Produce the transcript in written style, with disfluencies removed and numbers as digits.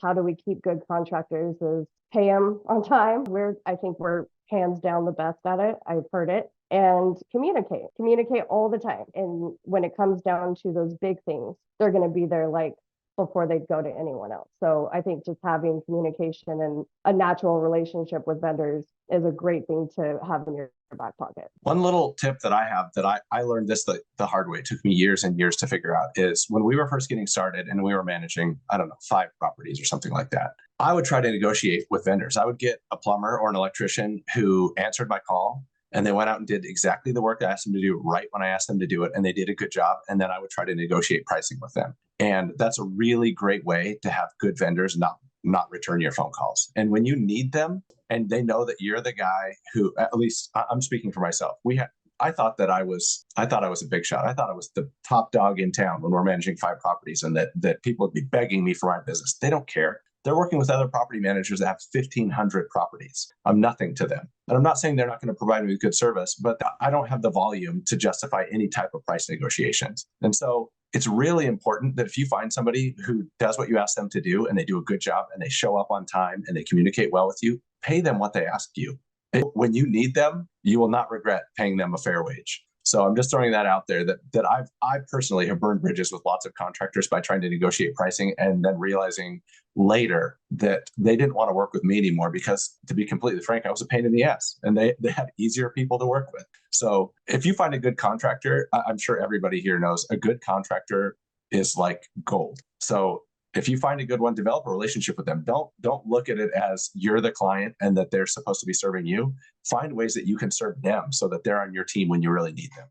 how do we keep good contractors is pay them on time. I think we're hands down the best at it. I've heard it. And communicate all the time. And when it comes down to those big things, they're going to be there like before they go to anyone else. So I think just having communication and a natural relationship with vendors is a great thing to have in your back pocket. One little tip that I have that I learned this the hard way, it took me years and years to figure out, is when we were first getting started and we were managing, I don't know, 5 properties or something like that, I would try to negotiate with vendors. I would get a plumber or an electrician who answered my call, and they went out and did exactly the work I asked them to do right when I asked them to do it, and they did a good job. And then I would try to negotiate pricing with them. And that's a really great way to have good vendors not return your phone calls. And when you need them and they know that you're the guy who, at least I'm speaking for myself, I thought I was a big shot. I thought I was the top dog in town when we're managing 5 properties, and that people would be begging me for my business. They don't care. They're working with other property managers that have 1,500 properties. I'm nothing to them. And I'm not saying they're not going to provide me with good service, but I don't have the volume to justify any type of price negotiations. And so it's really important that if you find somebody who does what you ask them to do and they do a good job and they show up on time and they communicate well with you, pay them what they ask you. When you need them, you will not regret paying them a fair wage. So I'm just throwing that out there that I personally have burned bridges with lots of contractors by trying to negotiate pricing and then realizing later that they didn't want to work with me anymore because, to be completely frank, I was a pain in the ass, and they had easier people to work with. So if you find a good contractor, I'm sure everybody here knows a good contractor is like gold. So if you find a good one, develop a relationship with them. Don't look at it as you're the client and that they're supposed to be serving you. Find ways that you can serve them so that they're on your team when you really need them.